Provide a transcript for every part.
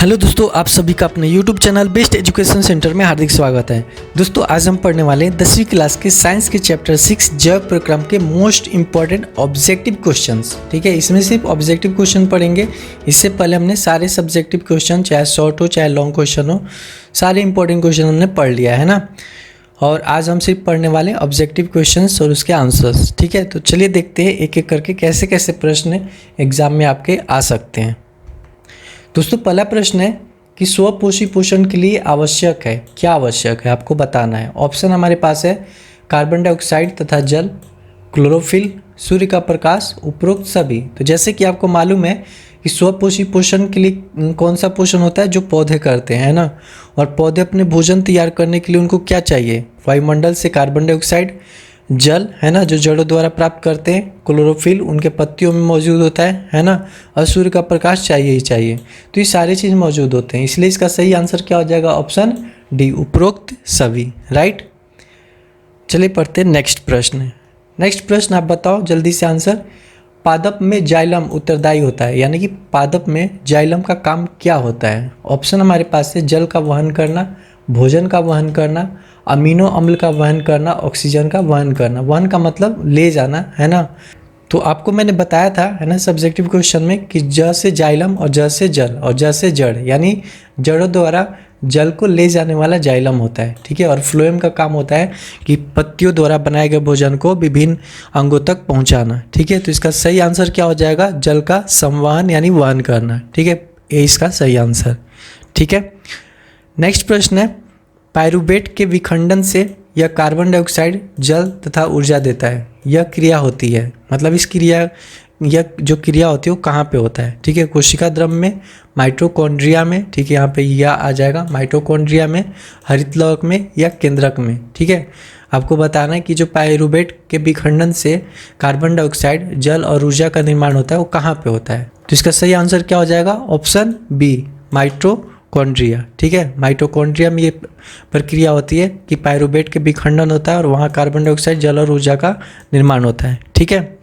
Hello दोस्तों, आप सभी का अपने YouTube channel best education centre में हार्दिक स्वागत है। दोस्तों आज हम पढ़ने वाले हैं 10वीं क्लास के साइंस के चैप्टर 6 जैव प्रक्रम के मोस्ट इंपॉर्टेंट ऑब्जेक्टिव क्वेश्चंस। ठीक है, इसमें सिर्फ ऑब्जेक्टिव क्वेश्चन पढ़ेंगे। इससे पहले हमने सारे सब्जेक्टिव क्वेश्चन, चाहे शॉर्ट हो चाहे लॉन्ग क्वेश्चन हो, सारे इंपॉर्टेंट क्वेश्चन हमने पढ़ लिया है ना। और आज हम सिर्फ पढ़ने वाले ऑब्जेक्टिव क्वेश्चंस और उसके आंसर्स। ठीक है, तो चलिए देखते हैं एक एक करके कैसे कैसे प्रश्न एग्जाम में आपके आ सकते हैं। दोस्तों पहला प्रश्न है कि स्वपोषी पोषण के लिए आवश्यक है, क्या आवश्यक है आपको बताना है। ऑप्शन हमारे पास है कार्बन डाइऑक्साइड तथा जल, क्लोरोफिल, सूर्य का प्रकाश, उपरोक्त सभी। तो जैसे कि आपको मालूम है कि स्वपोषी पोषण के लिए कौन सा पोषण होता है, जो पौधे करते हैं ना। और पौधे अपने भोजन तैयार करने के लिए उनको क्या चाहिए, वायुमंडल से कार्बन डाइऑक्साइड, जल है ना जो जड़ों द्वारा प्राप्त करते हैं, क्लोरोफिल उनके पत्तियों में मौजूद होता है ना, और सूर्य का प्रकाश चाहिए ही चाहिए। तो ये सारी चीज़ मौजूद होते हैं, इसलिए इसका सही आंसर क्या हो जाएगा, ऑप्शन डी, उपरोक्त सभी। राइट, चलिए पढ़ते हैं नेक्स्ट प्रश्न। नेक्स्ट प्रश्न आप बताओ जल्दी से आंसर। पादप में जाइलम उत्तरदायी होता है, यानी कि पादप में जाइलम का काम क्या होता है। ऑप्शन हमारे पास है जल का वहन करना, भोजन का वहन करना, अमीनो अम्ल का वहन करना, ऑक्सीजन का वहन करना। वहन का मतलब ले जाना है ना। तो आपको मैंने बताया था है ना सब्जेक्टिव क्वेश्चन में कि ज से जाइलम और ज से जल और ज से जड़, यानी जड़ों द्वारा जल को ले जाने वाला जाइलम होता है। ठीक है, और फ्लोएम का काम होता है कि पत्तियों द्वारा बनाए गए भोजन को विभिन्न अंगों तक पहुंचाना। ठीक है, तो इसका सही आंसर क्या हो जाएगा, जल का संवहन यानी वहन करना। ठीक है, ये इसका सही आंसर। ठीक है, नेक्स्ट प्रश्न है पायरुवेट के विखंडन से यह कार्बन डाइऑक्साइड, जल तथा ऊर्जा देता है। यह क्रिया होती है, मतलब इस क्रिया, यह जो क्रिया होती है वो कहाँ पे होता है। ठीक है, कोशिका द्रव्य में, माइटोकॉन्ड्रिया में। ठीक है, यहाँ पे यह आ जाएगा माइटोकॉन्ड्रिया में, हरितलवक में या केंद्रक में। ठीक है, आपको बताना है कि जो पायरुवेट के विखंडन से कार्बन डाइऑक्साइड, जल और ऊर्जा का निर्माण होता है वो कहाँ पे होता है। तो इसका सही आंसर क्या हो जाएगा, ऑप्शन बी, माइटोकॉन्ड्रिया। ठीक है, माइटोकॉन्ड्रिया में ये प्रक्रिया होती है कि पायरुवेट के विखंडन होता है और वहाँ कार्बन डाइऑक्साइड, जल और ऊर्जा का निर्माण होता है। ठीक है,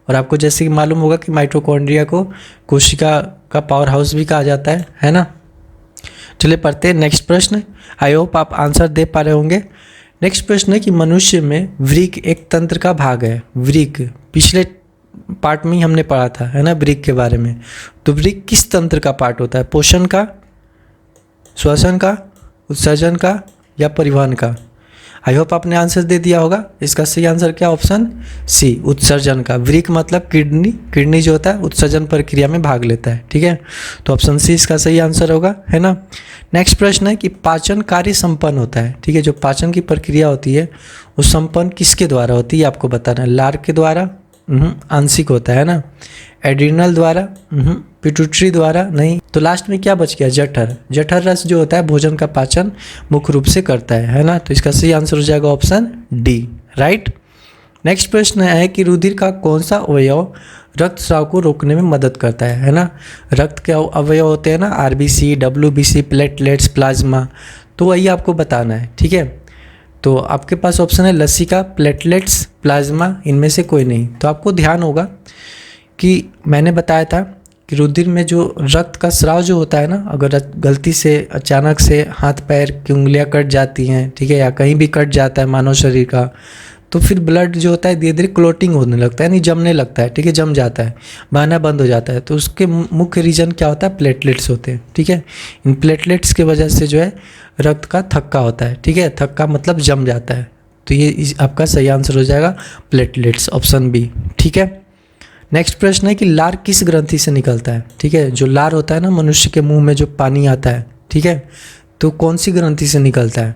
और आपको जैसे कि मालूम होगा कि माइटोकॉन्ड्रिया को कोशिका का पावर हाउस भी कहा जाता है ना। चलिए पढ़ते हैं नेक्स्ट प्रश्न। आई होप आप आंसर दे पा रहे होंगे। नेक्स्ट प्रश्न है कि मनुष्य में वृक्क एक तंत्र का भाग है। वृक्क पिछले पार्ट में ही हमने पढ़ा था है ना वृक्क के बारे में। तो वृक्क किस तंत्र का पार्ट होता है, पोषण का, श्वसन का, उत्सर्जन का या परिवहन का। आई होप आपने आंसर दे दिया होगा। इसका सही आंसर क्या, ऑप्शन सी, उत्सर्जन का। वृक्क मतलब किडनी, किडनी जो होता है उत्सर्जन प्रक्रिया में भाग लेता है। ठीक है, तो ऑप्शन सी इसका सही आंसर होगा, है ना। नेक्स्ट प्रश्न है कि पाचन कार्य संपन्न होता है। ठीक है, जो पाचन की प्रक्रिया होती है वो संपन्न किसके द्वारा होती है आपको बताना है। लार के द्वारा, आंशिक होता है ना। एड्रिनल द्वारा, पिट्यूटरी द्वारा नहीं। तो लास्ट में क्या बच गया, जठर। जठर रस जो होता है भोजन का पाचन मुख्य रूप से करता है ना। तो इसका सही आंसर हो जाएगा ऑप्शन डी। राइट, नेक्स्ट प्रश्न है कि रुधिर का कौन सा अवयव रक्तस्राव को रोकने में मदद करता है ना। रक्त के अवयव होते हैं ना, आरबीसी, डब्ल्यूबीसी, प्लेटलेट्स, प्लाज्मा। तो वही आपको बताना है। ठीक है, तो आपके पास ऑप्शन है लसिका, प्लेटलेट्स, प्लाज्मा, इनमें से कोई नहीं। तो आपको ध्यान होगा कि मैंने बताया था कि रुधिर में जो रक्त का स्राव जो होता है ना, अगर गलती से अचानक से हाथ पैर की उंगलियां कट जाती हैं, ठीक है, या कहीं भी कट जाता है मानव शरीर का, तो फिर ब्लड जो होता है धीरे धीरे क्लोटिंग होने लगता है, नहीं जमने लगता है। ठीक है, जम जाता है, बहना बंद हो जाता है। तो उसके मुख्य रीजन क्या होता है, प्लेटलेट्स होते हैं। ठीक है, इन प्लेटलेट्स की वजह से जो है रक्त का थक्का होता है। ठीक है, थक्का मतलब जम जाता है। तो ये आपका सही आंसर हो जाएगा प्लेटलेट्स, ऑप्शन बी। ठीक है, नेक्स्ट प्रश्न है कि लार किस ग्रंथि से निकलता है। ठीक है, जो लार होता है ना मनुष्य के मुंह में जो पानी आता है, ठीक है, तो कौन सी ग्रंथि से निकलता है,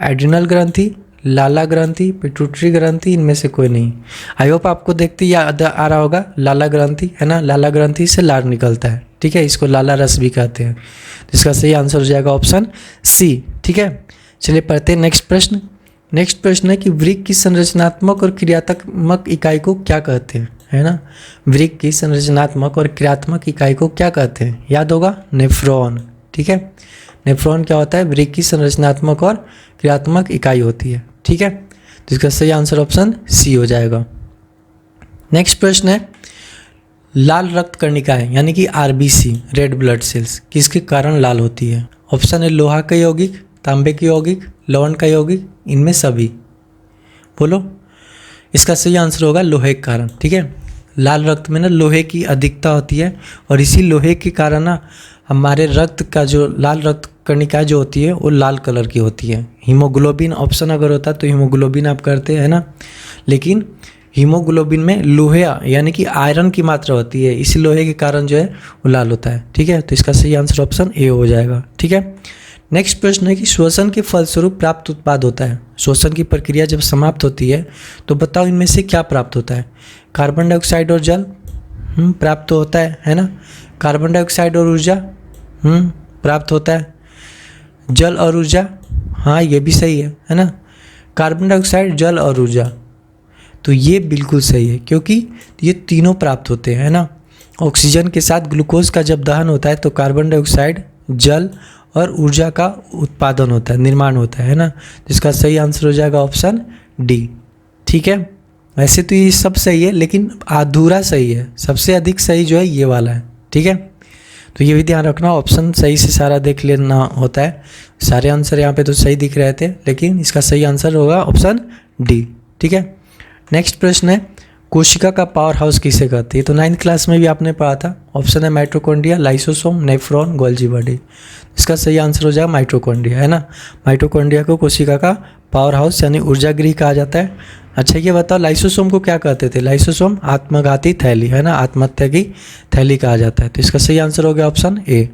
एड्रिनल ग्रंथि, लाला ग्रंथि, पिट्यूटरी ग्रंथि, इनमें से कोई नहीं। आई होप आपको देखते याद आ रहा होगा, लाला ग्रंथि है ना, लाला ग्रंथि से लार निकलता है। ठीक है, इसको लाला रस भी कहते हैं। तो इसका सही आंसर हो जाएगा ऑप्शन सी। ठीक है, चलिए पढ़ते हैं नेक्स्ट प्रश्न। नेक्स्ट प्रश्न है कि वृक्क की संरचनात्मक और क्रियात्मक इकाई को क्या कहते हैं, है ना। वृक्क की संरचनात्मक और क्रियात्मक इकाई को क्या कहते हैं, याद होगा, नेफ्रॉन। ठीक है, नेफ्रॉन क्या होता है, वृक्क की संरचनात्मक और क्रियात्मक इकाई होती है। ठीक है, तो इसका सही आंसर ऑप्शन सी हो जाएगा। नेक्स्ट प्रश्न है लाल रक्त कणिकाएं यानी कि आरबीसी रेड ब्लड सेल्स किसके कारण लाल होती है? ऑप्शन है लोहा का यौगिक, तांबे के यौगिक, लवण का यौगिक, इनमें सभी। बोलो, इसका सही आंसर होगा लोहे के कारण। ठीक है, लाल रक्त में ना लोहे की अधिकता होती है और इसी लोहे के कारण ना हमारे रक्त का जो लाल रक्त कणिका जो होती है वो लाल कलर की होती है। हीमोग्लोबिन ऑप्शन अगर होता तो हीमोग्लोबिन आप करते हैं ना, लेकिन हीमोग्लोबिन में लोहे यानी कि आयरन की मात्रा होती है, इसी लोहे के कारण जो है वो लाल होता है। ठीक है, तो इसका सही आंसर ऑप्शन ए हो जाएगा। ठीक है, नेक्स्ट प्रश्न है कि श्वसन के फलस्वरूप प्राप्त उत्पाद होता है। श्वसन की प्रक्रिया जब समाप्त होती है तो बताओ इनमें से क्या प्राप्त होता है? कार्बन डाइऑक्साइड और जल प्राप्त होता है ना। कार्बन डाइऑक्साइड और ऊर्जा प्राप्त होता है। जल और ऊर्जा, हाँ ये भी सही है ना। कार्बन डाइऑक्साइड, जल और ऊर्जा, तो ये बिल्कुल सही है क्योंकि ये तीनों प्राप्त होते हैं ना। ऑक्सीजन के साथ ग्लूकोज का जब दहन होता है तो कार्बन डाइऑक्साइड, जल और ऊर्जा का उत्पादन होता है, निर्माण होता है ना। जिसका सही आंसर हो जाएगा ऑप्शन डी। ठीक है, वैसे तो ये सब सही है लेकिन अधूरा सही है, सबसे अधिक सही जो है ये वाला है। ठीक है, तो ये भी ध्यान रखना, ऑप्शन सही से सारा देख लेना होता है। सारे आंसर यहाँ पे तो सही दिख रहे थे लेकिन इसका सही आंसर होगा ऑप्शन डी। ठीक है, नेक्स्ट प्रश्न है कोशिका का पावर हाउस किसे कहते हैं? तो 9th क्लास में भी आपने पढ़ा था। ऑप्शन है mitochondria, lysosome, nephron, Golgi body. इसका सही आंसर हो जाएगा माइटोकॉन्ड्रिया, है ना। माइटोकॉन्ड्रिया को कोशिका का पावर हाउस यानी ऊर्जा गृह कहा जाता है। अच्छा ये बताओ लाइसोसोम को क्या कहते थे? लाइसोसोम आत्मघाती थैली, है ना, आत्महत्या की थैली कहा जाता है। तो इसका सही आंसर हो गया ऑप्शन ए।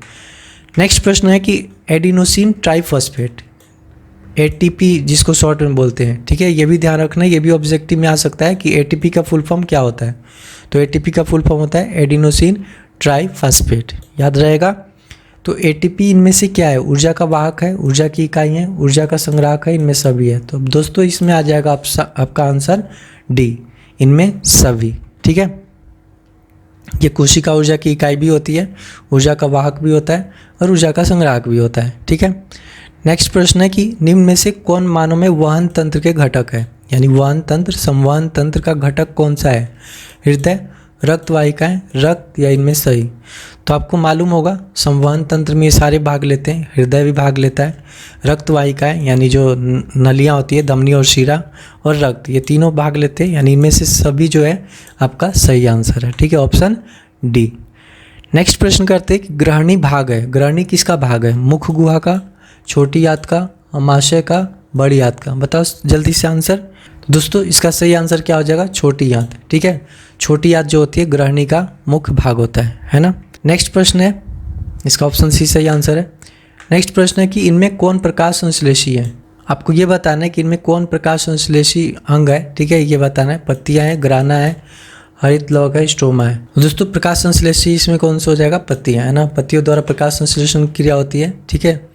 नेक्स्ट प्रश्न है कि एडिनोसिन ट्राइफॉस्फेट, ATP जिसको शॉर्ट में बोलते हैं, ठीक है, ये भी ध्यान रखना, ये भी ऑब्जेक्टिव में आ सकता है कि ATP का फुल फॉर्म क्या होता है। तो ATP का फुल फॉर्म होता है एडिनोसिन ट्राइफॉस्फेट, याद रहेगा। तो ATP इनमें से क्या है? ऊर्जा का वाहक है, ऊर्जा की इकाई है, ऊर्जा का संग्राहक है, इनमें सभी है। तो दोस्तों इसमें आ जाएगा आपका आंसर डी, इनमें सभी। ठीक है, ये कोशिका ऊर्जा की इकाई भी होती है, ऊर्जा का वाहक भी होता है और ऊर्जा का संग्राहक भी होता है। ठीक है, नेक्स्ट प्रश्न है कि निम्न में से कौन मानव में वहन तंत्र के घटक है? यानी वहन तंत्र, संवहन तंत्र का घटक कौन सा है? हृदय, रक्त वाहिकाएं, रक्त या इनमें सही? तो आपको मालूम होगा संवहन तंत्र में ये सारे भाग लेते हैं, हृदय भी भाग लेता है, रक्त वाहिकाएं यानी जो नलियाँ होती है धमनी और शिरा, और रक्त, ये तीनों भाग लेते हैं, यानी इनमें से सभी जो है आपका सही आंसर है। ठीक है, ऑप्शन डी। नेक्स्ट प्रश्न करते हैं कि ग्रहणी भाग है, ग्रहणी किसका भाग है? मुख गुहा का, छोटी आंत का, अमाशय का, बड़ी आंत का? बताओ जल्दी से आंसर। तो दोस्तों इसका सही आंसर क्या हो जाएगा? छोटी आंत। ठीक है, छोटी आंत जो होती है ग्रहणी का मुख्य भाग होता है ना। नेक्स्ट प्रश्न है, इसका ऑप्शन सी सही आंसर है। नेक्स्ट प्रश्न है कि इनमें कौन प्रकाश संश्लेषी है? आपको ये बताना है कि इनमें कौन प्रकाश संश्लेषी अंग है। ठीक है, ये बताना है। पत्तियां हैं, ग्राना है, हरित लवक है, स्ट्रोमा है। तो दोस्तों प्रकाश संश्लेषी इसमें कौन सा हो जाएगा? पत्तियां, है ना। पत्तियों द्वारा प्रकाश संश्लेषण क्रिया होती है। ठीक है,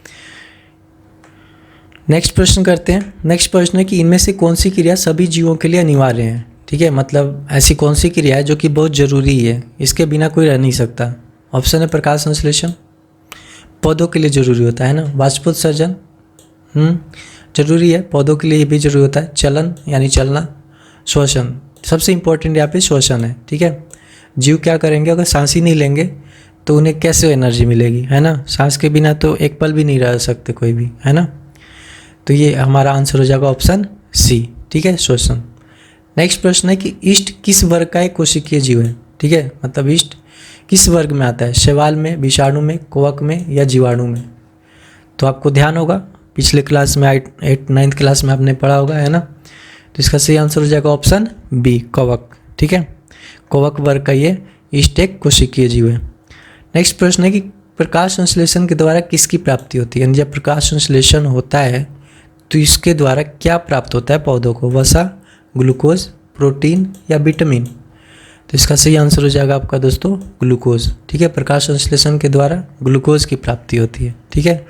नेक्स्ट प्रश्न करते हैं। नेक्स्ट प्रश्न है कि इनमें से कौन सी क्रिया सभी जीवों के लिए अनिवार्य है? ठीक है, मतलब ऐसी कौन सी क्रिया है जो कि बहुत ज़रूरी है, इसके बिना कोई रह नहीं सकता? ऑप्शन है प्रकाश संश्लेषण, पौधों के लिए ज़रूरी होता है ना। वाष्पोत्सर्जन जरूरी है, पौधों के लिए भी जरूरी होता है। चलन यानी चलना, श्वसन, सबसे इंपॉर्टेंट यहाँ पे श्वसन है। ठीक है, जीव क्या करेंगे? अगर सांस ही नहीं लेंगे तो उन्हें कैसे एनर्जी मिलेगी, है ना। सांस के बिना तो एक पल भी नहीं रह सकते कोई भी, है ना। तो ये हमारा आंसर हो जाएगा ऑप्शन सी। ठीक है, श्वसन। नेक्स्ट प्रश्न है कि ईस्ट किस वर्ग का एक कोशिकीय जीव है? ठीक है, मतलब ईस्ट किस वर्ग में आता है? शैवाल में, विषाणु में, कवक में या जीवाणु में? तो आपको ध्यान होगा पिछले क्लास में 9th क्लास में आपने पढ़ा होगा, है ना। तो इसका सही आंसर हो जाएगा ऑप्शन बी, कवक। ठीक है, कवक वर्ग का ये ईस्ट एक कोशिकीय जीव है। नेक्स्ट प्रश्न है कि प्रकाश संश्लेषण के द्वारा किसकी प्राप्ति होती है? जब प्रकाश संश्लेषण होता है तो इसके द्वारा क्या प्राप्त होता है पौधों को? वसा, ग्लूकोज, प्रोटीन या विटामिन? तो इसका सही आंसर हो जाएगा आपका दोस्तों ग्लूकोज। ठीक है, प्रकाश संश्लेषण के द्वारा ग्लूकोज की प्राप्ति होती है। ठीक है,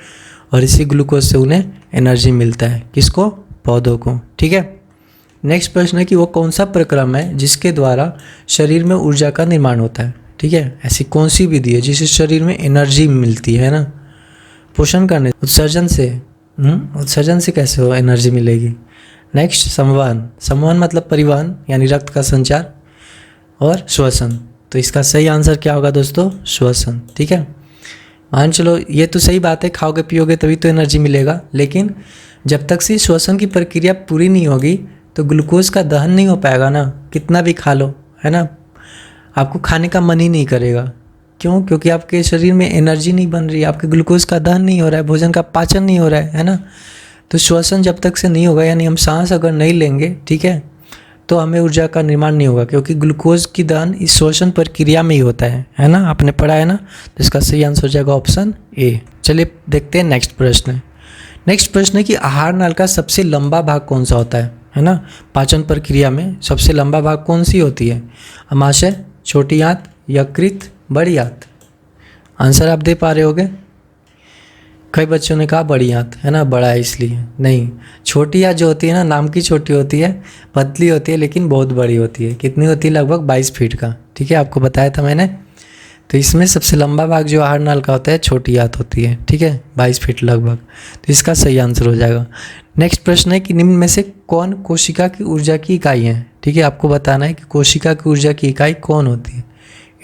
और इसी ग्लूकोज से उन्हें एनर्जी मिलता है, किसको? पौधों को। ठीक है, नेक्स्ट प्रश्न है कि वो कौन सा प्रक्रम है जिसके द्वारा शरीर में ऊर्जा का निर्माण होता है? ठीक है, ऐसी कौन सी विधि है जिससे शरीर में एनर्जी मिलती है ना? पोषण करने, उत्सर्जन से। उत्सर्जन से कैसे हो एनर्जी मिलेगी? नेक्स्ट संवहन, संवहन मतलब परिवहन यानी रक्त का संचार, और श्वसन। तो तो इसका सही आंसर क्या होगा दोस्तों? श्वसन। ठीक है, मान चलो ये तो सही बात है, खाओगे पियोगे तभी तो एनर्जी मिलेगा, लेकिन जब तक से श्वसन की प्रक्रिया पूरी नहीं होगी तो ग्लूकोज का दहन नहीं हो पाएगा ना, कितना भी खा लो, है ना, आपको खाने का मन ही नहीं करेगा। क्यों? क्योंकि आपके शरीर में एनर्जी नहीं बन रही है, आपके ग्लूकोज का दहन नहीं हो रहा है, भोजन का पाचन नहीं हो रहा है ना। तो श्वसन जब तक से नहीं होगा, यानी हम सांस अगर नहीं लेंगे, ठीक है, तो हमें ऊर्जा का निर्माण नहीं होगा, क्योंकि ग्लूकोज की दहन इस श्वसन प्रक्रिया में ही होता है ना, आपने पढ़ा है ना। तो इसका सही आंसर हो जाएगा ऑप्शन ए। चलिए देखते हैं नेक्स्ट प्रश्न। नेक्स्ट प्रश्न है कि आहार नाल का सबसे लंबा भाग कौन सा होता है ना। पाचन प्रक्रिया में सबसे लंबा भाग कौन सी होती है? अमाशय, छोटी आंत, यकृत, बड़ी आंत? आंसर आप दे पा रहे होगे। कई बच्चों ने कहा बड़ी आंत, है ना, बड़ा है इसलिए। नहीं, छोटी आंत जो होती है ना, नाम की छोटी होती है, पतली होती है लेकिन बहुत बड़ी होती है। कितनी होती है? लगभग 22 फीट का। ठीक है, आपको बताया था मैंने। तो इसमें सबसे लंबा भाग जो आहार नाल का होता है छोटी आंत होती है। ठीक है, 22 फीट लगभग। तो इसका सही आंसर हो जाएगा। नेक्स्ट प्रश्न है कि निम्न में से कौन कोशिका की ऊर्जा की इकाई है? ठीक है, आपको बताना है कि कोशिका की ऊर्जा की इकाई कौन होती है।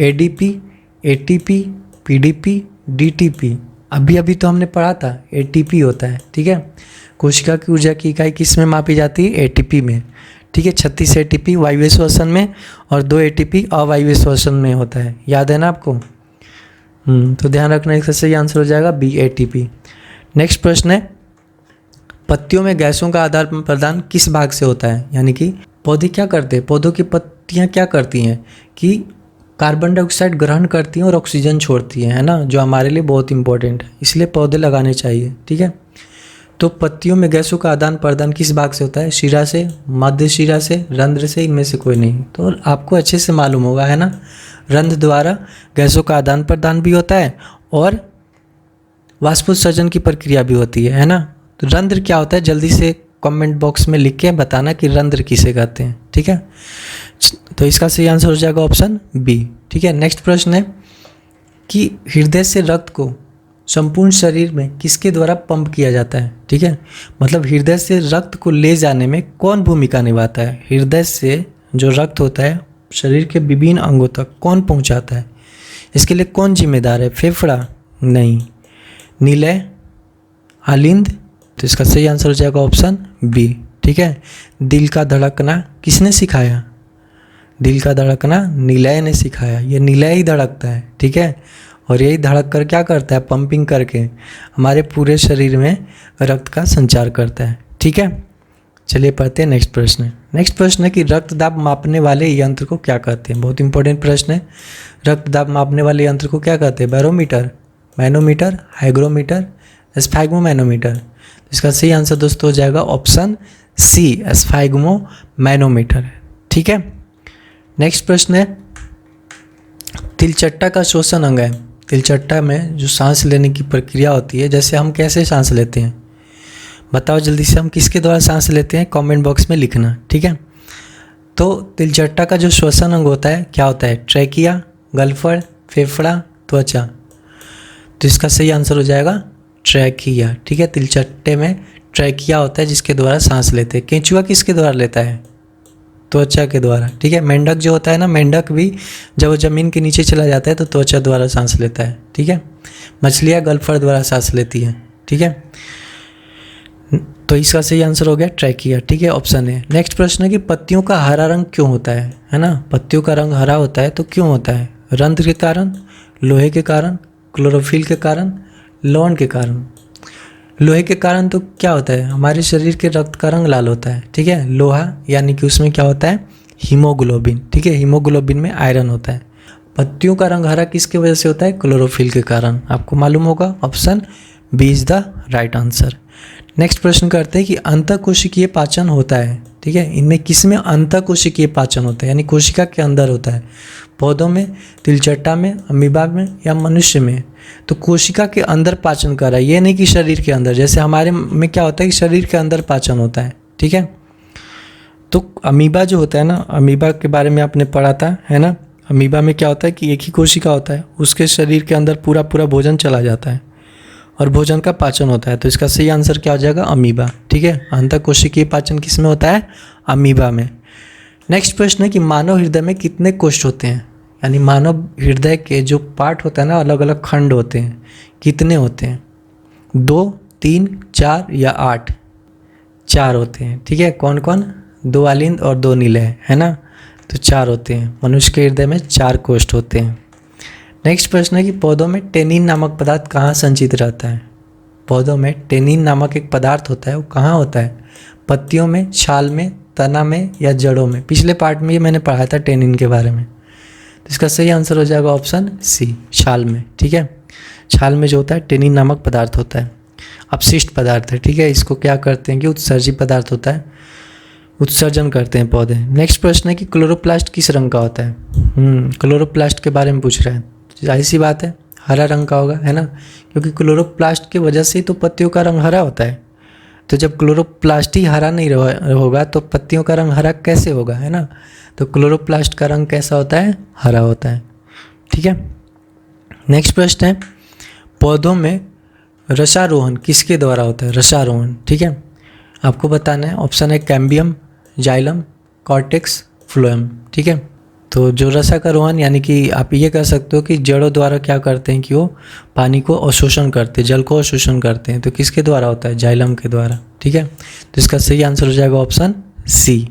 ADP, ATP, PDP, DTP? अभी तो हमने पढ़ा था एटीपी होता है। ठीक है, कोशिका की ऊर्जा की इकाई किस में मापी जाती है? एटीपी में। ठीक है, 36 एटीपी वायवीय श्वसन में और 2 एटीपी अवायवीय श्वसन में होता है। याद है ना आपको? तो ध्यान रखना, इसका सही आंसर हो जाएगा बी, एटीपी। नेक्स्ट प्रश्न है, पत्तियों में गैसों का आदान प्रदान किस भाग से होता है? यानी कि पौधे क्या करते हैं, पौधों की पत्तियां क्या करती हैं कि कार्बन डाइऑक्साइड ग्रहण करती हैं और ऑक्सीजन छोड़ती हैं, है ना, जो हमारे लिए बहुत इंपॉर्टेंट है, इसलिए पौधे लगाने चाहिए। ठीक है, तो पत्तियों में गैसों का आदान प्रदान किस भाग से होता है? शिरा से, मध्य शिरा से, रंध्र से? इनमें से कोई नहीं। तो आपको अच्छे से मालूम होगा, है ना, रंध्र द्वारा गैसों का आदान प्रदान भी होता है और वाष्पोत्सर्जन की प्रक्रिया भी होती है ना। तो रंध्र क्या होता है? जल्दी से कमेंट बॉक्स में लिख के बताना कि रंध्र किसे कहते हैं। ठीक है, तो इसका सही आंसर हो जाएगा ऑप्शन बी। ठीक है, नेक्स्ट प्रश्न है कि हृदय से रक्त को संपूर्ण शरीर में किसके द्वारा पंप किया जाता है? ठीक है, मतलब हृदय से रक्त को ले जाने में कौन भूमिका निभाता है? हृदय से जो रक्त होता है शरीर के विभिन्न अंगों तक कौन पहुंचाता है? इसके लिए कौन जिम्मेदार है? फेफड़ा? नहीं। नीलय, आलिंद? तो इसका सही आंसर हो जाएगा ऑप्शन बी। ठीक है, दिल का धड़कना किसने सिखाया? दिल का धड़कना नीलय ने सिखाया। ये नीलय ही धड़कता है। ठीक है, और यही धड़क कर क्या करता है? पंपिंग करके हमारे पूरे शरीर में रक्त का संचार करता है। ठीक है, चलिए पढ़ते हैं नेक्स्ट प्रश्न। नेक्स्ट प्रश्न है कि रक्तदाब मापने वाले यंत्र को क्या कहते हैं? बहुत इंपॉर्टेंट प्रश्न है। रक्तदाब मापने वाले यंत्र को क्या कहते हैं? Barometer, manometer, hygrometer, sphygmomanometer? इसका सही आंसर दोस्तों हो जाएगा ऑप्शन सी, स्फैग्मोमैनोमीटर। ठीक है, नेक्स्ट प्रश्न है, तिलचट्टा का श्वसन अंग है। तिलचट्टा में जो सांस लेने की प्रक्रिया होती है, जैसे हम कैसे सांस लेते हैं, बताओ जल्दी से, हम किसके द्वारा सांस लेते हैं? कमेंट बॉक्स में लिखना। ठीक है, तो तिलचट्टा का जो श्वसन अंग होता है क्या होता है? ट्रैकिया, गलफड़, फेफड़ा, त्वचा? तो इसका सही आंसर हो जाएगा ट्रैकिया। ठीक है, तिलचट्टे में ट्रैकिया होता है जिसके द्वारा सांस लेते हैं। केंचुआ किसके द्वारा लेता है? त्वचा के द्वारा। ठीक है, मेंढक जो होता है ना, मेंढक भी जब वो ज़मीन के नीचे चला जाता है तो त्वचा द्वारा सांस लेता है। ठीक है, मछलियाँ गलफड़ द्वारा सांस लेती हैं। ठीक है, तो इसका सही आंसर हो गया ट्रैकिया। ठीक है, ऑप्शन है। नेक्स्ट प्रश्न है कि पत्तियों का हरा रंग क्यों होता है ना? पत्तियों का रंग हरा होता है तो क्यों होता है? रंध्र के कारण, लोहे के कारण, क्लोरोफिल के कारण, लवण के कारण? लोहे के कारण तो क्या होता है? हमारे शरीर के रक्त का रंग लाल होता है। ठीक है, लोहा यानी कि उसमें क्या होता है? हीमोग्लोबिन। ठीक है, हीमोग्लोबिन में आयरन होता है। पत्तियों का रंग हरा किसकी वजह से होता है? क्लोरोफिल के कारण। आपको मालूम होगा, option B is the right answer. Next प्रश्न करते हैं कि अंतःकोशिकीय पाचन होता है। ठीक है, इनमें किस में अंतःकोशिकीय पाचन होता है, यानी कोशिका के अंदर होता है? पौधों में, तिलचट्टा में, अमीबा में या मनुष्य में? तो कोशिका के अंदर पाचन कर रहा है, ये नहीं कि शरीर के अंदर। जैसे हमारे में क्या होता है कि शरीर के अंदर पाचन होता है। ठीक है, तो अमीबा जो होता है ना, अमीबा के बारे में आपने पढ़ा था, है ना। अमीबा में क्या होता है कि एक ही कोशिका होता है, उसके शरीर के अंदर पूरा पूरा भोजन चला जाता है और भोजन का पाचन होता है। तो इसका सही आंसर क्या हो जाएगा? अमीबा। ठीक है, अंतःकोशिकीय पाचन किस में होता है? अमीबा में। नेक्स्ट प्रश्न है कि मानव हृदय में कितने कोष्ठ होते हैं? यानी मानव हृदय के जो पार्ट होता है ना, अलग अलग खंड होते हैं। कितने होते हैं? 2, 3, 4 या 8? 4 होते हैं। ठीक है, कौन कौन? 2 आलिंद और 2 निलय, है ना। तो 4 होते हैं। मनुष्य के हृदय में 4 कोष्ठ होते हैं। नेक्स्ट प्रश्न है कि पौधों में टेनिन नामक पदार्थ कहाँ संचित रहता है? पौधों में टेनिन नामक एक पदार्थ होता है, वो कहाँ होता है? पत्तियों में, छाल में, तना में या जड़ों में? पिछले पार्ट में ये मैंने पढ़ा था टेनिन के बारे में। तो इसका सही आंसर हो जाएगा ऑप्शन सी, छाल में। ठीक है, छाल में जो होता है टेनिन नामक पदार्थ होता है, अपशिष्ट पदार्थ है। ठीक है, इसको क्या करते हैं कि उत्सर्जी पदार्थ होता है, उत्सर्जन करते हैं पौधे। नेक्स्ट प्रश्न है कि क्लोरोप्लास्ट किस रंग का होता है? क्लोरोप्लास्ट के बारे में पूछ रहे हैं। जाहिर सी बात है, हरा रंग का होगा, है ना, क्योंकि क्लोरोप्लास्ट की वजह से ही तो पत्तियों का रंग हरा होता है। तो जब क्लोरोप्लास्ट ही हरा नहीं होगा तो पत्तियों का रंग हरा कैसे होगा, है ना। तो क्लोरोप्लास्ट का रंग कैसा होता है? हरा होता है। ठीक है, नेक्स्ट प्रश्न है पौधों में रसारोहण किसके द्वारा होता है? रसारोहण, ठीक है, आपको बताना है। ऑप्शन है कैम्बियम, जाइलम, कॉर्टेक्स, फ्लोएम। ठीक है, तो जो रसा का रोहन यानी कि आप ये कह सकते हो कि जड़ों द्वारा क्या करते हैं कि वो पानी को अवशोषण करते हैं, जल को अवशोषण करते हैं। तो किसके द्वारा होता है? जाइलम के द्वारा। ठीक है, तो इसका सही आंसर हो जाएगा ऑप्शन सी।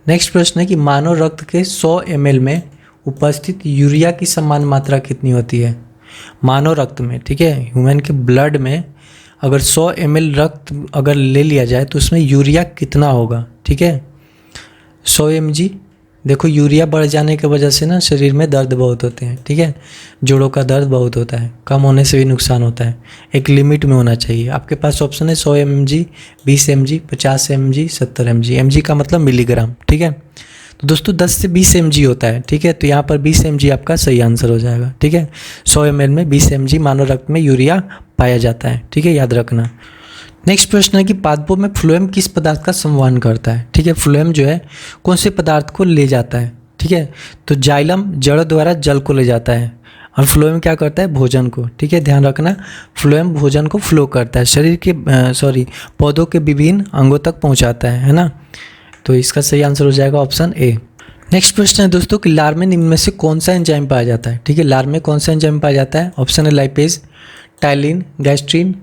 नेक्स्ट प्रश्न है कि मानव रक्त के 100 ml में उपस्थित यूरिया की समान मात्रा कितनी होती है? मानव रक्त में, ठीक है, ह्यूमन के ब्लड में अगर 100 ml रक्त अगर ले लिया जाए तो उसमें यूरिया कितना होगा? ठीक है, 100 mg। देखो, यूरिया बढ़ जाने की वजह से ना शरीर में दर्द बहुत होते हैं। ठीक है, जोड़ों का दर्द बहुत होता है, कम होने से भी नुकसान होता है। एक लिमिट में होना चाहिए। आपके पास ऑप्शन है 100 mg, 20 mg, 50 mg, 70 mg। mg का मतलब मिलीग्राम। ठीक है, तो दोस्तों 10 से 20 mg होता है। ठीक है, तो यहाँ पर 20 mg आपका सही आंसर हो जाएगा। ठीक है, 100 ml में 20 mg मानव रक्त में यूरिया पाया जाता है। ठीक है, याद रखना। नेक्स्ट प्रश्न है कि पादपों में फ्लोएम किस पदार्थ का संवहन करता है? ठीक है, फ्लोएम जो है कौन से पदार्थ को ले जाता है? ठीक है, तो जाइलम जड़ द्वारा जल को ले जाता है और फ्लोएम क्या करता है? भोजन को। ठीक है, ध्यान रखना, फ्लोएम भोजन को फ्लो करता है, शरीर के पौधों के विभिन्न अंगों तक पहुंचाता है ना। तो इसका सही आंसर हो जाएगा ऑप्शन ए। नेक्स्ट प्रश्न है दोस्तों कि लार में निम्न में से कौन सा एंजाइम पाया जाता है? ठीक है, लार में कौन सा एंजाइम पाया जाता है? ऑप्शन है लाइपेज, टाइलिन, गैस्ट्रीन,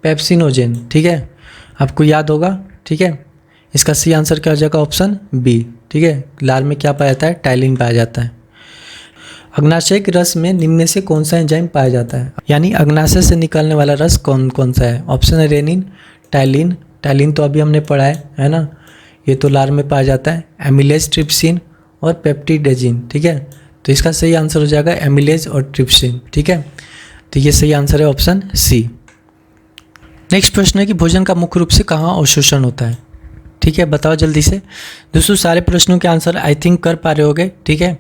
पेप्सिनोजेन। ठीक है, आपको याद होगा। ठीक है, इसका सही आंसर क्या हो जाएगा? Option B. ठीक है, लार में क्या पाया जाता है? टाइलिन पाया जाता है। अग्नाशय के रस में निम्न में से कौन सा एंजाइम पाया जाता है? यानी अग्नाशय से निकलने वाला रस कौन कौन सा है? ऑप्शन है रेनिन, टाइलिन, टाइलिन तो अभी हमने पढ़ा है ना, ये तो लार में पाया जाता है। एमिलेज, ट्रिप्सिन और पेप्टिडेजिन। ठीक है, तो इसका सही आंसर हो जाएगा एमिलेज और ट्रिप्सिन। ठीक है, तो ये सही आंसर है ऑप्शन सी। नेक्स्ट प्रश्न है कि भोजन का मुख्य रूप से कहाँ अवशोषण होता है? ठीक है, बताओ जल्दी से। दोस्तों सारे प्रश्नों के आंसर आई थिंक कर पा रहे होगे। ठीक है,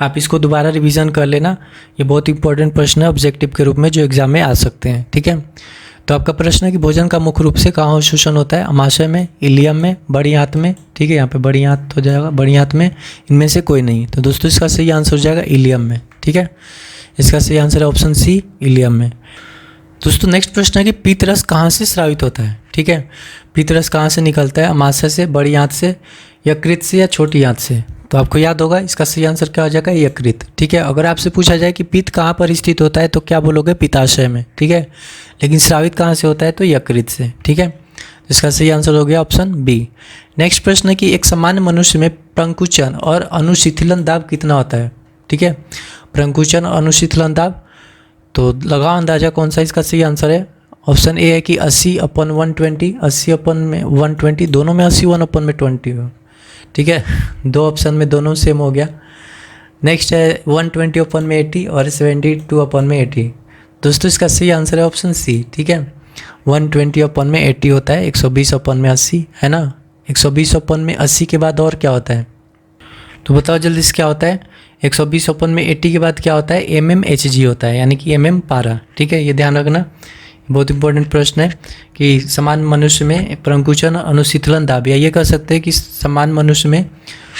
आप इसको दोबारा रिवीजन कर लेना, ये बहुत इंपॉर्टेंट प्रश्न है ऑब्जेक्टिव के रूप में जो एग्जाम में आ सकते हैं। ठीक है, तो आपका प्रश्न है कि भोजन का मुख्य रूप से कहाँ अवशोषण होता है? अमाशय में, इलियम में, बड़ी आंत में। ठीक है, यहाँ पे बड़ी आंत हो जाएगा, बड़ी आंत में, इनमें से कोई नहीं। तो दोस्तों इसका सही आंसर हो जाएगा इलियम में। ठीक है, इसका सही आंसर है ऑप्शन सी, इलियम में। दोस्तों नेक्स्ट प्रश्न है कि पीतरस कहाँ से स्रावित होता है? ठीक है, पीतरस कहाँ से निकलता है? अमाशय से, बड़ी आंत से, यकृत से या छोटी आंत से? तो आपको याद होगा, इसका सही आंसर क्या हो जाएगा? यकृत। ठीक है, अगर आपसे पूछा जाए कि पित्त कहाँ पर स्थित होता है तो क्या बोलोगे? पित्ताशय में। ठीक है, लेकिन स्रावित कहाँ से होता है? तो यकृत से। ठीक है, इसका सही आंसर हो गया ऑप्शन बी। नेक्स्ट प्रश्न है कि एक सामान्य मनुष्य में प्रंकुचन और अनुशीतलन दाब कितना होता है? ठीक है, प्रंकुचन और अनुशीतलन दाब, तो लगाओ अंदाजा कौन सा इसका सही आंसर है। ऑप्शन ए है कि 80/120, 80/120, दोनों में 80, 1/20 हो। ठीक है, दो ऑप्शन में दोनों सेम हो गया। नेक्स्ट है 120/80 और 72/80। दोस्तों इसका सही आंसर है ऑप्शन सी। ठीक है, 120/80 होता है, 120/80 है ना। 120/80 के बाद और क्या होता है? तो बताओ जल्दी से क्या होता है? 120/80 के बाद क्या होता है? mmHg होता है, यानी कि mm पारा। ठीक है, ये ध्यान रखना, बहुत इंपॉर्टेंट प्रश्न है कि समान मनुष्य में प्रंकुचन अनुशीतलन दाब, या ये कह सकते हैं कि समान मनुष्य में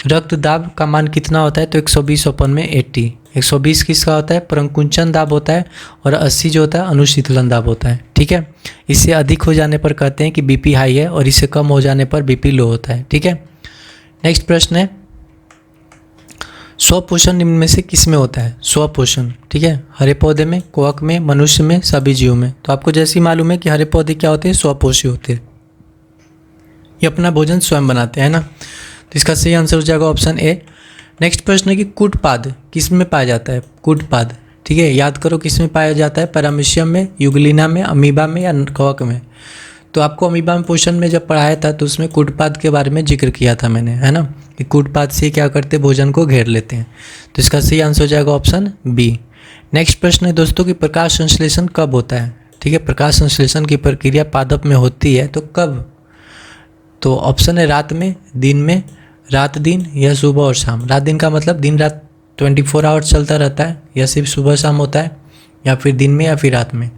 रक्त दाब का मान कितना होता है? तो 120/80। 120 किसका होता है? प्रंकुचन दाब होता है, और 80 जो होता है अनुशीतलन दाब होता है। ठीक है, इससे अधिक हो जाने पर कहते हैं कि बीपी हाई है, और इससे कम हो जाने पर बीपी लो होता है। ठीक है, नेक्स्ट प्रश्न है स्वपोषण निम्न में से किस में होता है? स्वपोषण, ठीक है, हरे पौधे में, कवक में, मनुष्य में, सभी जीवों में। तो आपको जैसे ही मालूम है कि हरे पौधे क्या होते हैं, स्वपोषी होते हैं, ये अपना भोजन स्वयं बनाते हैं ना। तो इसका सही आंसर हो जाएगा ऑप्शन ए। नेक्स्ट प्रश्न है कि कूटपाद किस में पाया जाता है? कूटपाद, ठीक है, याद करो किस में पाया जाता है? पैरामीशियम में, यूग्लिना में, अमीबा में या कवक में? तो आपको अमीबा में पोषण में जब पढ़ाया था तो उसमें कूटपाद के बारे में जिक्र किया था मैंने, है ना, कि कूटपाद से क्या करते हैं, भोजन को घेर लेते हैं। तो इसका सही आंसर हो जाएगा ऑप्शन बी। नेक्स्ट प्रश्न है दोस्तों कि प्रकाश संश्लेषण कब होता है? ठीक है, प्रकाश संश्लेषण की प्रक्रिया पादप में होती है तो कब? तो ऑप्शन है रात में, दिन में, रात दिन या सुबह और शाम। रात दिन का मतलब दिन रात 24 आवर्स चलता रहता है, या सिर्फ सुबह शाम होता है, या फिर दिन में या फिर रात में।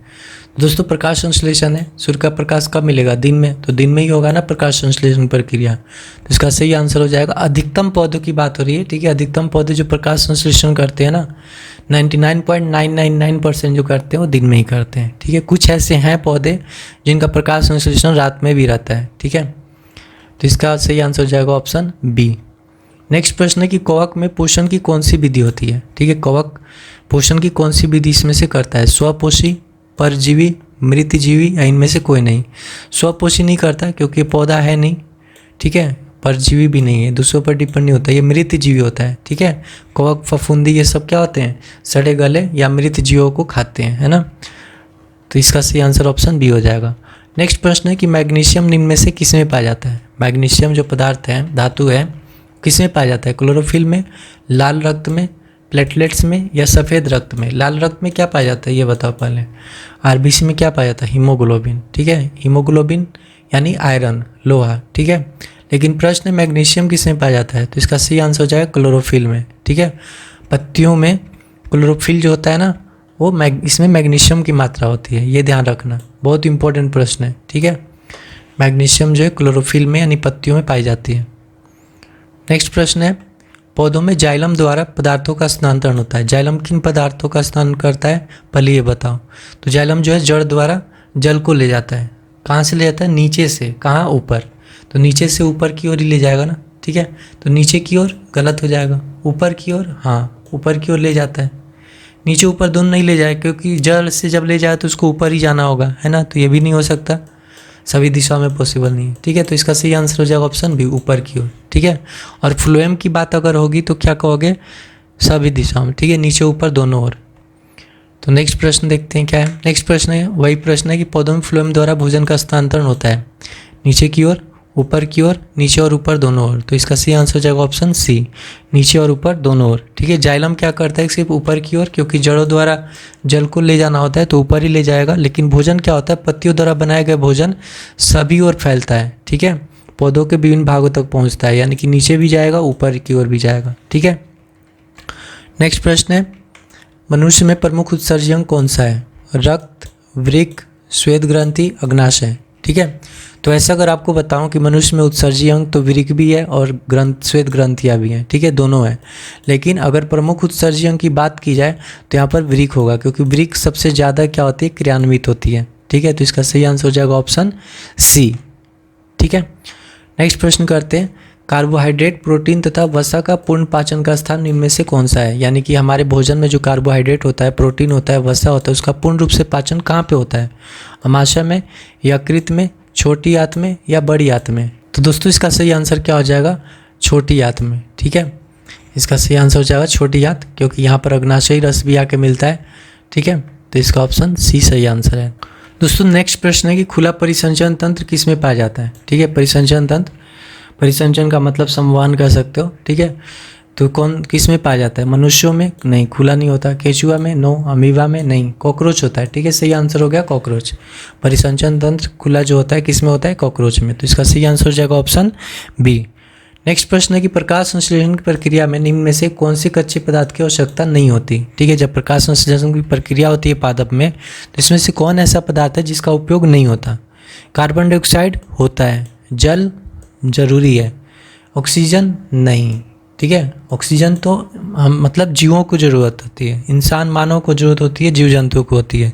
दोस्तों प्रकाश संश्लेषण है, सूर्य का प्रकाश कब मिलेगा? दिन में, तो दिन में ही होगा ना प्रकाश संश्लेषण प्रक्रिया। तो इसका सही आंसर हो जाएगा, अधिकतम पौधों की बात हो रही है, ठीक है, अधिकतम पौधे जो प्रकाश संश्लेषण करते हैं ना, 99.999% जो करते हैं वो दिन में ही करते हैं, ठीक है। कुछ ऐसे हैं पौधे जिनका प्रकाश संश्लेषण रात में भी रहता है, ठीक है। तो इसका सही आंसर हो जाएगा ऑप्शन बी। नेक्स्ट प्रश्न है कि कवक में पोषण की कौन सी विधि होती है? ठीक है, कवक पोषण की कौन सी विधि इसमें से करता है? स्वपोषी, परजीवी, मृतजीवी या इनमें से कोई नहीं? स्वपोषी नहीं करता क्योंकि पौधा है नहीं, ठीक है, परजीवी भी नहीं है, दूसरों पर डिपेंड नहीं होता, ये मृतजीवी होता है, ठीक है। कवक, फफूंदी ये सब क्या होते हैं? सड़े गले या मृत जीवों को खाते हैं, है ना। तो इसका सही आंसर ऑप्शन बी हो जाएगा। नेक्स्ट प्रश्न है कि मैग्नीशियम निम्न में से किस में पाया जाता है? मैग्नीशियम जो पदार्थ है, धातु है, किस में पाया जाता है? क्लोरोफिल में, लाल रक्त में, प्लेटलेट्स में या सफ़ेद रक्त में? लाल रक्त में क्या पाया जाता है ये बताओ पहले। आरबीसी में क्या पाया जाता है? हीमोग्लोबिन, ठीक है, हीमोग्लोबिन यानी आयरन, लोहा, ठीक है। लेकिन प्रश्न मैग्नीशियम किस में पाया जाता है? तो इसका सही आंसर हो जाएगा क्लोरोफिल में, ठीक है। पत्तियों में क्लोरोफिल जो होता है ना, वो इसमें मैग्नीशियम की मात्रा होती है, ये ध्यान रखना, बहुत इंपॉर्टेंट प्रश्न है, ठीक है। मैग्नीशियम जो है क्लोरोफिल में यानी पत्तियों में पाई जाती है। नेक्स्ट प्रश्न है, पौधों में जाइलम द्वारा पदार्थों का स्थानांतरण होता है। जाइलम किन पदार्थों का स्थानांतरण करता है पहले ये बताओ। तो जाइलम जो है जड़ द्वारा जल को ले जाता है। कहाँ से ले जाता है? नीचे से। कहाँ? ऊपर। तो नीचे से ऊपर की ओर ही ले जाएगा ना, ठीक है। तो नीचे की ओर गलत हो जाएगा, ऊपर की ओर, हाँ ऊपर की ओर ले जाता है। नीचे ऊपर दोनों नहीं ले जाए, क्योंकि जड़ से जब ले जाए तो उसको ऊपर ही जाना होगा, है ना। तो ये भी नहीं हो सकता, सभी दिशाओं में पॉसिबल नहीं है, ठीक है। तो इसका सही आंसर हो जाएगा ऑप्शन बी, ऊपर की ओर, ठीक है। और फ्लोएम की बात अगर होगी तो क्या कहोगे? सभी दिशाओं में, ठीक है, नीचे ऊपर दोनों ओर। तो नेक्स्ट प्रश्न देखते हैं क्या है। नेक्स्ट प्रश्न है, वही प्रश्न है कि पौधों में फ्लोएम द्वारा भोजन का स्थानांतरण होता है नीचे की ओर, ऊपर की ओर, नीचे और ऊपर दोनों ओर। तो इसका सही आंसर हो जाएगा ऑप्शन सी, नीचे और ऊपर दोनों ओर, ठीक है। जाइलम क्या करता है? सिर्फ ऊपर की ओर, क्योंकि जड़ों द्वारा जल को ले जाना होता है तो ऊपर ही ले जाएगा। लेकिन भोजन क्या होता है? पत्तियों द्वारा बनाया गया भोजन सभी ओर फैलता है, ठीक है, पौधों के विभिन्न भागों तक पहुँचता है, यानी कि नीचे भी जाएगा, ऊपर की ओर भी जाएगा, ठीक है। नेक्स्ट प्रश्न है, मनुष्य में प्रमुख उत्सर्जी अंग कौन सा है? रक्त, वृक्क, श्वेत ग्रंथि, अग्नाशय, ठीक है। तो ऐसा अगर आपको बताऊं कि मनुष्य में उत्सर्जी अंग तो वृक्क भी है और श्वेत ग्रंथियाँ भी हैं, ठीक है, दोनों हैं। लेकिन अगर प्रमुख उत्सर्जी अंग की बात की जाए तो यहाँ पर वृक्क होगा, क्योंकि वृक्क सबसे ज़्यादा क्या होती है? क्रियान्वित होती है, ठीक है। तो इसका सही आंसर हो जाएगा ऑप्शन सी, ठीक है। नेक्स्ट प्रश्न करते हैं, कार्बोहाइड्रेट, प्रोटीन तथा वसा का पूर्ण पाचन का स्थान इनमें से कौन सा है? यानी कि हमारे भोजन में जो कार्बोहाइड्रेट होता है, प्रोटीन होता है, वसा होता है, उसका पूर्ण रूप से पाचन कहाँ पे होता है? अमाशय में, यकृत में, छोटी आंत में या बड़ी आंत में? तो दोस्तों इसका सही आंसर क्या हो जाएगा? छोटी आंत में, ठीक है। इसका सही आंसर हो जाएगा छोटी आंत, क्योंकि यहाँ पर अग्नाशयी रस भी आके मिलता है, ठीक है। तो इसका ऑप्शन सी सही आंसर है। दोस्तों नेक्स्ट प्रश्न है कि खुला परिसंचरण तंत्र किस में पाया जाता है? ठीक है, परिसंचरण तंत्र, परिसंचरण का मतलब संवहन कर सकते हो, ठीक है। तो कौन किस में पाया जाता है? मनुष्यों में? नहीं, खुला नहीं होता। केचुआ में? नो। अमीबा में? नहीं। कॉकरोच होता है, ठीक है, सही आंसर हो गया कॉकरोच। परिसंचरण तंत्र खुला जो होता है किस में होता है? कॉकरोच में। तो इसका सही आंसर हो जाएगा ऑप्शन बी। नेक्स्ट प्रश्न है कि प्रकाश संश्लेषण की प्रक्रिया में निम्न में से कौन से कच्चे पदार्थ की आवश्यकता नहीं होती? ठीक है, जब प्रकाश संश्लेषण की प्रक्रिया होती है पादप में, तो इसमें से कौन ऐसा पदार्थ है जिसका उपयोग नहीं होता? कार्बन डाइऑक्साइड होता है, जल जरूरी है, ऑक्सीजन नहीं, ठीक है। ऑक्सीजन तो हम मतलब जीवों को ज़रूरत होती है, इंसान मानव को ज़रूरत होती है, जीव जंतु को होती है,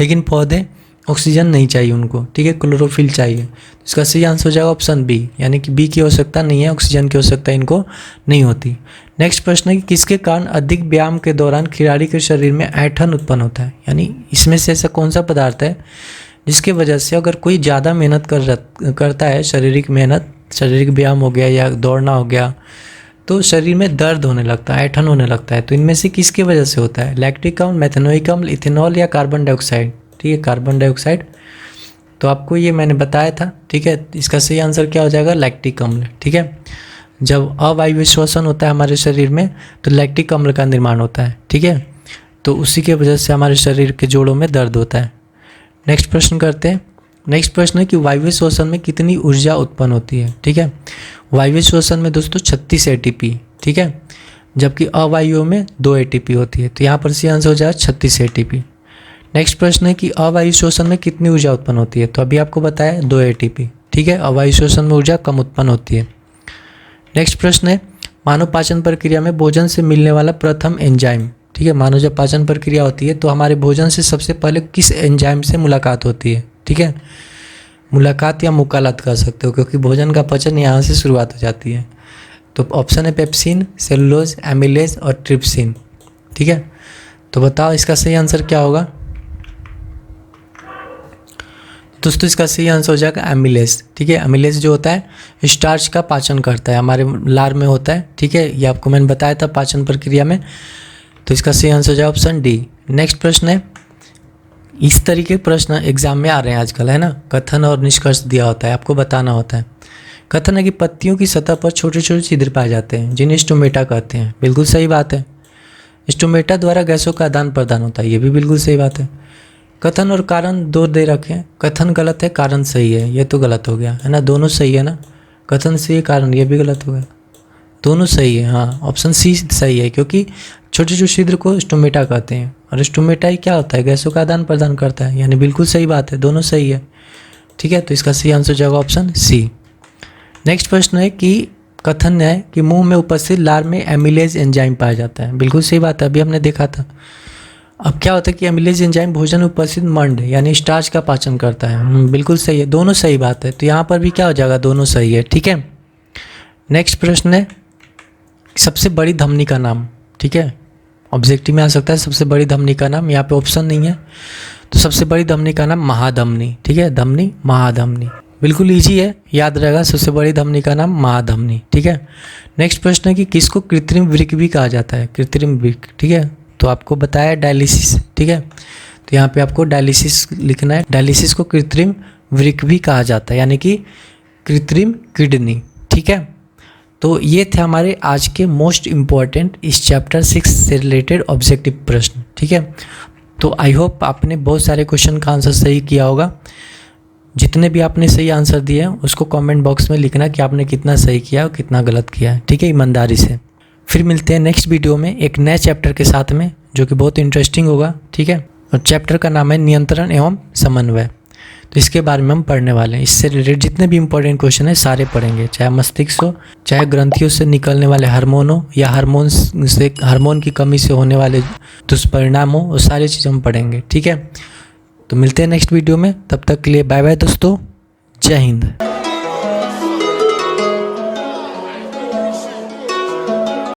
लेकिन पौधे ऑक्सीजन नहीं चाहिए उनको, ठीक है, क्लोरोफिल चाहिए। तो इसका सही आंसर हो जाएगा ऑप्शन बी, यानी कि बी की आवश्यकता नहीं है, ऑक्सीजन की आवश्यकता इनको नहीं होती। नेक्स्ट प्रश्न है कि किसके कारण अधिक व्यायाम के दौरान खिलाड़ी के शरीर में ऐंठन उत्पन्न होता है, यानी इसमें से ऐसा कौन सा पदार्थ है जिसके वजह से अगर कोई ज़्यादा मेहनत करता है, शारीरिक मेहनत, शारीरिक व्यायाम हो गया या दौड़ना हो गया, तो शरीर में दर्द होने लगता है, ऐंठन होने लगता है। तो इनमें से किसकी वजह से होता है? लैक्टिक अम्ल, मेथनोइक अम्ल, इथेनॉल या कार्बन डाइऑक्साइड, ठीक है, कार्बन डाइऑक्साइड। तो आपको ये मैंने बताया था, ठीक है। इसका सही आंसर क्या हो जाएगा? लैक्टिक अम्ल, ठीक है। जब अवायवीय श्वसन होता है हमारे शरीर में तो लैक्टिक अम्ल का निर्माण होता है, ठीक है। तो उसी के वजह से हमारे शरीर के जोड़ों में दर्द होता है। नेक्स्ट प्रश्न करते हैं। नेक्स्ट प्रश्न है कि वायवीय श्वसन में कितनी ऊर्जा उत्पन्न होती है, ठीक है। वायवीय श्वसन में दोस्तों 36 ATP, ठीक है, जबकि अवायवीय में 2 ATP होती है। तो यहाँ पर सही आंसर हो जाएगा 36 ATP। नेक्स्ट प्रश्न है कि अवायवीय श्वसन में कितनी ऊर्जा उत्पन्न होती है? तो अभी आपको बताया 2 ATP, ठीक है। अवायवीय श्वसन में ऊर्जा कम उत्पन्न होती है। नेक्स्ट प्रश्न है मानव पाचन प्रक्रिया में भोजन से मिलने वाला प्रथम एंजाइम, ठीक है। मानव जब पाचन प्रक्रिया होती है तो हमारे भोजन से सबसे पहले किस एंजाइम से मुलाकात होती है, ठीक है। मुलाकात या मुकालात कर सकते हो, क्योंकि भोजन का पचन यहाँ से शुरुआत हो जाती है। तो ऑप्शन है पेप्सिन, सेलुलोज, एमिलेज और ट्रिप्सिन, ठीक है। तो बताओ इसका सही आंसर क्या होगा? दोस्तों इसका सही आंसर हो जाएगा एमिलेज, ठीक है। एमिलेज जो होता है स्टार्च का पाचन करता है, हमारे लार में होता है, ठीक है। ये आपको मैंने बताया था पाचन प्रक्रिया में। तो इसका सही आंसर हो जाएगा ऑप्शन डी। नेक्स्ट प्रश्न है, इस तरीके के प्रश्न एग्जाम में आ रहे हैं आजकल, है ना। कथन और निष्कर्ष दिया होता है, आपको बताना होता है। कथन है कि पत्तियों की सतह पर छोटे छोटे छिद्र पाए जाते हैं जिन्हें स्टोमेटा कहते हैं। बिल्कुल सही बात है। स्टोमेटा द्वारा गैसों का आदान प्रदान होता है, ये भी बिल्कुल सही बात है। कथन और कारण दो दे रखे हैं, कथन गलत है, कारण सही है, ये तो गलत हो गया, है ना। दोनों सही है ना, कथन सही है, कारण ये भी गलत हो गया, दोनों सही है। हाँ, ऑप्शन सी सही है, क्योंकि छोटे छोटे छिद्र को स्टोमेटा कहते हैं और स्टोमेटा ही क्या होता है? गैसों का आदान प्रदान करता है, यानी बिल्कुल सही बात है, दोनों सही है, ठीक है। तो इसका सही आंसर जाएगा ऑप्शन सी। नेक्स्ट प्रश्न है कि कथन है कि मुंह में उपस्थित लार में एमिलेज एंजाइम पाया जाता है। बिल्कुल सही बात है, अभी हमने देखा था। अब क्या होता है कि एमिलेज एंजाइम भोजन में उपस्थित मंड यानी स्टार्च का पाचन करता है। बिल्कुल सही है, दोनों सही बात है। तो यहाँ पर भी क्या हो जाएगा? दोनों सही है, ठीक है। नेक्स्ट प्रश्न है सबसे बड़ी धमनी का नाम, ठीक है। ऑब्जेक्टिव में आ सकता है सबसे बड़ी धमनी का नाम, यहाँ पे ऑप्शन नहीं है। तो सबसे बड़ी धमनी का नाम महाधमनी, ठीक है, धमनी, महाधमनी, बिल्कुल इजी है, याद रहेगा। सबसे बड़ी धमनी का नाम महाधमनी, ठीक है। नेक्स्ट प्रश्न है कि किसको कृत्रिम वृक्क भी कहा जाता है? कृत्रिम वृक्क, ठीक है। तो आपको बताया डायलिसिस, ठीक है। तो यहाँ पे आपको डायलिसिस लिखना है। डायलिसिस को कृत्रिम वृक्क भी कहा जाता है, यानी कि कृत्रिम किडनी, ठीक है। तो ये थे हमारे आज के मोस्ट इम्पॉर्टेंट इस चैप्टर 6 से रिलेटेड ऑब्जेक्टिव प्रश्न, ठीक है। तो आई होप आपने बहुत सारे क्वेश्चन का आंसर सही किया होगा। जितने भी आपने सही आंसर दिए हैं उसको कमेंट बॉक्स में लिखना कि आपने कितना सही किया और कितना गलत किया है, ठीक है, ईमानदारी से। फिर मिलते हैं नेक्स्ट वीडियो में एक नए चैप्टर के साथ में, जो कि बहुत इंटरेस्टिंग होगा, ठीक है। और चैप्टर का नाम है नियंत्रण एवं समन्वय। तो इसके बारे में हम पढ़ने वाले हैं। इससे रिलेटेड जितने भी इंपॉर्टेंट क्वेश्चन है सारे पढ़ेंगे, चाहे मस्तिष्क हो, चाहे ग्रंथियों से निकलने वाले हार्मोन हो, या हार्मोन की कमी से होने वाले दुष्परिणाम हो, वो सारी चीज़ हम पढ़ेंगे, ठीक है। तो मिलते हैं नेक्स्ट वीडियो में, तब तक के लिए बाय बाय दोस्तों, जय हिंद।